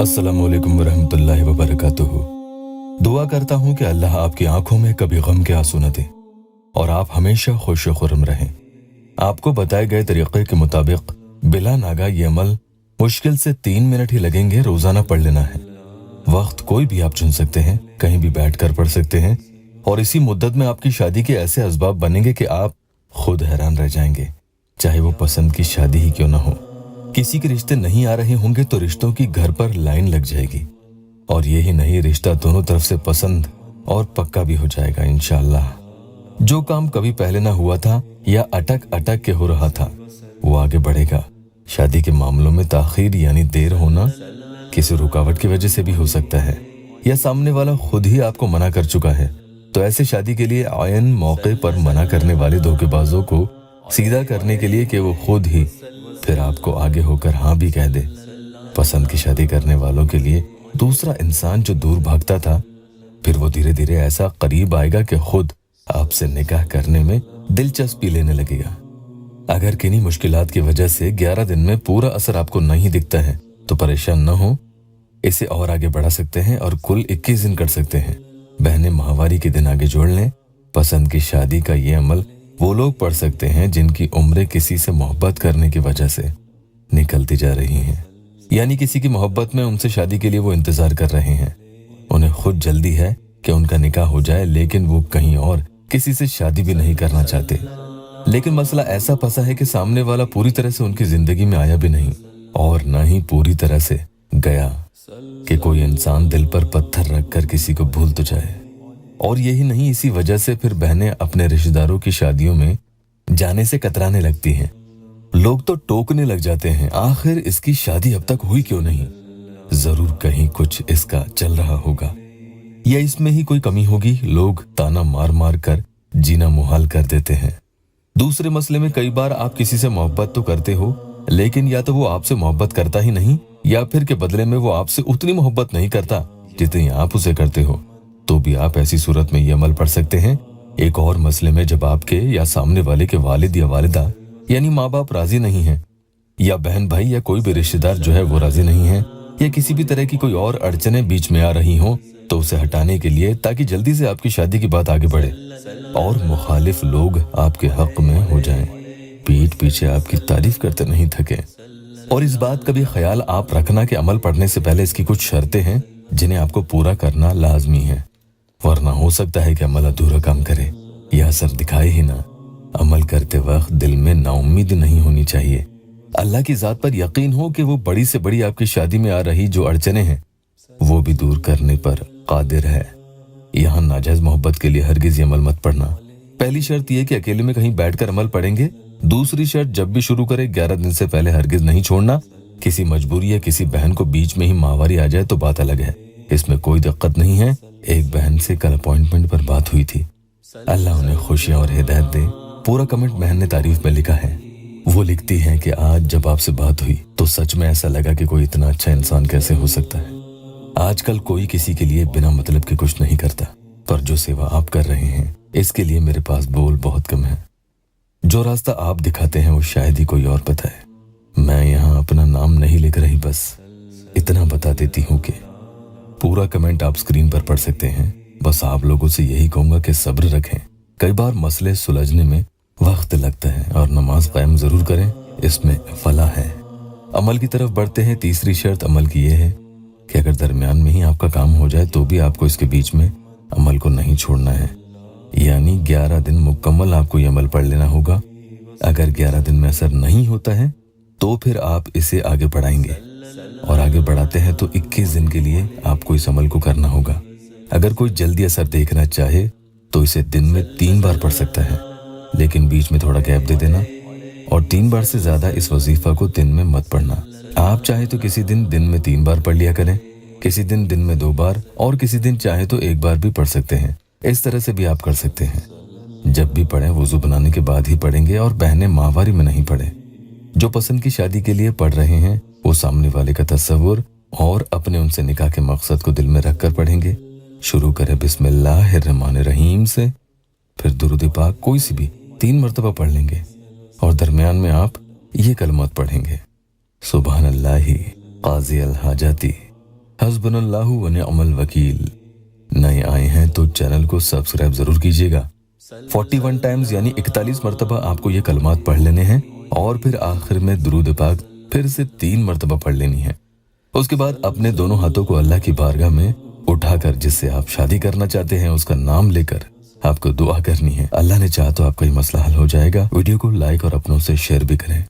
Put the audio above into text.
अस्सलामुअलैकुम वरहमतुल्लाहि वबरकातुहू। दुआ करता हूँ कि अल्लाह आपकी आंखों में कभी गम के आंसू न दे और आप हमेशा खुश खुर्रम रहें। आपको बताए गए तरीक़े के मुताबिक बिला नागा ये अमल मुश्किल से 3 मिनट ही लगेंगे। रोज़ाना पढ़ लेना है। वक्त कोई भी आप चुन सकते हैं, कहीं भी बैठ कर पढ़ सकते हैं और इसी मुद्दत में आपकी शादी के ऐसे असबाब बनेंगे कि आप खुद हैरान रह जाएंगे। चाहे वो पसंद की शादी ही क्यों ना हो। किसी के रिश्ते नहीं आ रहे होंगे तो रिश्तों की घर पर लाइन लग जाएगी और यही नहीं, रिश्ता दोनों तरफ से पसंद और पक्का भी हो जाएगा इंशाअल्लाह। जो काम कभी पहले ना हुआ था या अटक अटक के हो रहा था वो आगे बढ़ेगा। शादी के मामलों में ताखीर यानी देर होना किसी रुकावट की वजह से भी हो सकता है या सामने वाला खुद ही आपको मना कर चुका है, तो ऐसे शादी के लिए आयन मौके पर मना करने वाले धोखेबाजों को सीधा करने के लिए कि वो खुद ही फिर आपको आगे होकर हाँ भी कह दे। पसंद की शादी करने वालों के लिए दूसरा इंसान जो दूर भागता था, फिर वो धीरे धीरे ऐसा करीब आएगा कि खुद आपसे निकाह करने में दिलचस्पी लेने लगेगा। अगर किन्हीं मुश्किलात की वजह से 11 दिन में पूरा असर आपको नहीं दिखता है तो परेशान न हो, इसे और आगे बढ़ा सकते हैं और कुल 21 दिन कर सकते हैं। बहनें माहवारी के दिन आगे जोड़ लें। पसंद की शादी का ये अमल वो लोग पढ़ सकते हैं जिनकी उम्रें किसी से मोहब्बत करने की वजह से निकलती जा रही हैं, यानी किसी की मोहब्बत में उनसे शादी के लिए वो इंतजार कर रहे हैं। उन्हें खुद जल्दी है कि उनका निकाह हो जाए, लेकिन वो कहीं और किसी से शादी भी नहीं करना चाहते। लेकिन मसला ऐसा फंसा है कि सामने वाला पूरी तरह से उनकी जिंदगी में आया भी नहीं और न ही पूरी तरह से गया कि कोई इंसान दिल पर पत्थर रखकर किसी को भूल तो जाए। और यही नहीं, इसी वजह से फिर बहनें अपने रिश्तेदारों की शादियों में जाने से कतराने लगती हैं। लोग तो टोकने लग जाते हैं, आखिर इसकी शादी अब तक हुई क्यों नहीं? जरूर कहीं कुछ इसका चल रहा होगा या इसमें ही कोई कमी होगी। लोग ताना मार मार कर जीना मुहाल कर देते हैं। दूसरे मसले में कई बार आप किसी से मोहब्बत तो करते हो, लेकिन या तो वो आपसे मोहब्बत करता ही नहीं या फिर के बदले में वो आपसे उतनी मोहब्बत नहीं करता जितनी आप उसे करते हो, तो भी आप ऐसी सूरत में ये अमल पढ़ सकते हैं। एक और मसले में जब आपके या सामने वाले के वालिद या वालिदा यानी माँ बाप राजी नहीं हैं, या बहन भाई या कोई भी रिश्तेदार जो है वो राजी नहीं है, या किसी भी तरह की कोई और अड़चनें बीच में आ रही हो, तो उसे हटाने के लिए ताकि जल्दी से आपकी शादी की बात आगे बढ़े और मुखालिफ लोग आपके हक में हो जाएं, पीठ पीछे आपकी तारीफ करते नहीं थके। और इस बात का भी ख्याल आप रखना कि अमल पढ़ने से पहले इसकी कुछ शर्तें हैं जिन्हें आपको पूरा करना लाजमी है, वरना हो सकता है कि अमल अधूरा काम करे या असर दिखाए ही ना। अमल करते वक्त दिल में नाउम्मीद नहीं होनी चाहिए। अल्लाह की जात पर यकीन हो कि वो बड़ी से बड़ी आपकी शादी में आ रही जो अड़चने हैं वो भी दूर करने पर कादिर है। यहाँ नाजायज मोहब्बत के लिए हरगिज अमल मत पढ़ना। पहली शर्त यह कि अकेले में कहीं बैठकर अमल पढ़ेंगे। दूसरी शर्त, जब भी शुरू करे 11 दिन से पहले हरगिज नहीं छोड़ना। किसी मजबूरी या किसी बहन को बीच में ही माहवारी आ जाए तो बात अलग है, इसमें कोई दिक्कत नहीं है। एक बहन से कल अपॉइंटमेंट पर बात हुई थी, अल्लाह उन्हें खुशियां और हिदायत दे। पूरा कमेंट बहन ने तारीफ में लिखा है। वो लिखती हैं कि आज जब आपसे बात हुई तो सच में ऐसा लगा कि कोई इतना अच्छा इंसान कैसे हो सकता है। आजकल कोई किसी के लिए बिना मतलब के कुछ नहीं करता, पर जो सेवा आप कर रहे हैं इसके लिए मेरे पास बोल बहुत कम है। जो रास्ता आप दिखाते हैं वो शायद ही कोई और बताए। मैं यहाँ अपना नाम नहीं लिख रही, बस इतना बता देती हूँ कि पूरा कमेंट आप स्क्रीन पर पढ़ सकते हैं। बस आप लोगों से यही कहूंगा कि सब्र रखें। कई बार मसले सुलझने में वक्त लगता है और नमाज कायम जरूर करें, इसमें फलाह है। अमल की तरफ बढ़ते हैं। तीसरी शर्त अमल की यह है कि अगर दरमियान में ही आपका काम हो जाए तो भी आपको इसके बीच में अमल को नहीं छोड़ना है, यानी 11 दिन मुकम्मल आपको ये अमल पढ़ लेना होगा। अगर 11 दिन में असर नहीं होता है तो फिर आप इसे आगे बढ़ाएंगे और आगे बढ़ाते हैं तो 21 दिन के लिए आपको इस अमल को करना होगा। अगर कोई जल्दी असर देखना चाहे तो इसे दिन में 3 बार पढ़ सकता है, लेकिन बीच में थोड़ा गैप दे देना और 3 बार से ज्यादा इस वजीफा को दिन में मत पढ़ना। आप चाहे तो किसी दिन में 3 बार पढ़ लिया करें, किसी दिन में 2 बार और किसी दिन चाहे तो 1 बार भी पढ़ सकते हैं। इस तरह से भी आप कर सकते हैं। जब भी पढ़ें वुजू बनाने के बाद ही पढ़ेंगे और बहनें माहवारी में नहीं पढ़े। जो पसंद की शादी के लिए पढ़ रहे हैं वो सामने वाले का तस्वुर और अपने उनसे निकाह के मकसद को दिल में रख कर पढ़ेंगे। शुरू करें बिस्मिल्लाहिर्रहमानिर्रहीम से, फिर दुरूद पाक कोई सी भी 3 मरतबा पढ़ लेंगे और दरमियान में आप ये कलमात पढ़ेंगे, सुभान इलाही काजी अल हाजाती हस्बुनल्लाहु व निअमल वकील। नए आए हैं तो चैनल को सब्सक्राइब जरूर कीजिएगा। 41 टाइम्स यानी 41 मरतबा आपको ये कलमात पढ़ लेने हैं और फिर आखिर में दुरूद पाक फिर से 3 मरतबा पढ़ लेनी है। उसके बाद अपने दोनों हाथों को अल्लाह की बारगाह में उठाकर जिससे आप शादी करना चाहते हैं उसका नाम लेकर आपको दुआ करनी है। अल्लाह ने चाहा तो आपका ये मसला हल हो जाएगा। वीडियो को लाइक और अपनों से शेयर भी करें।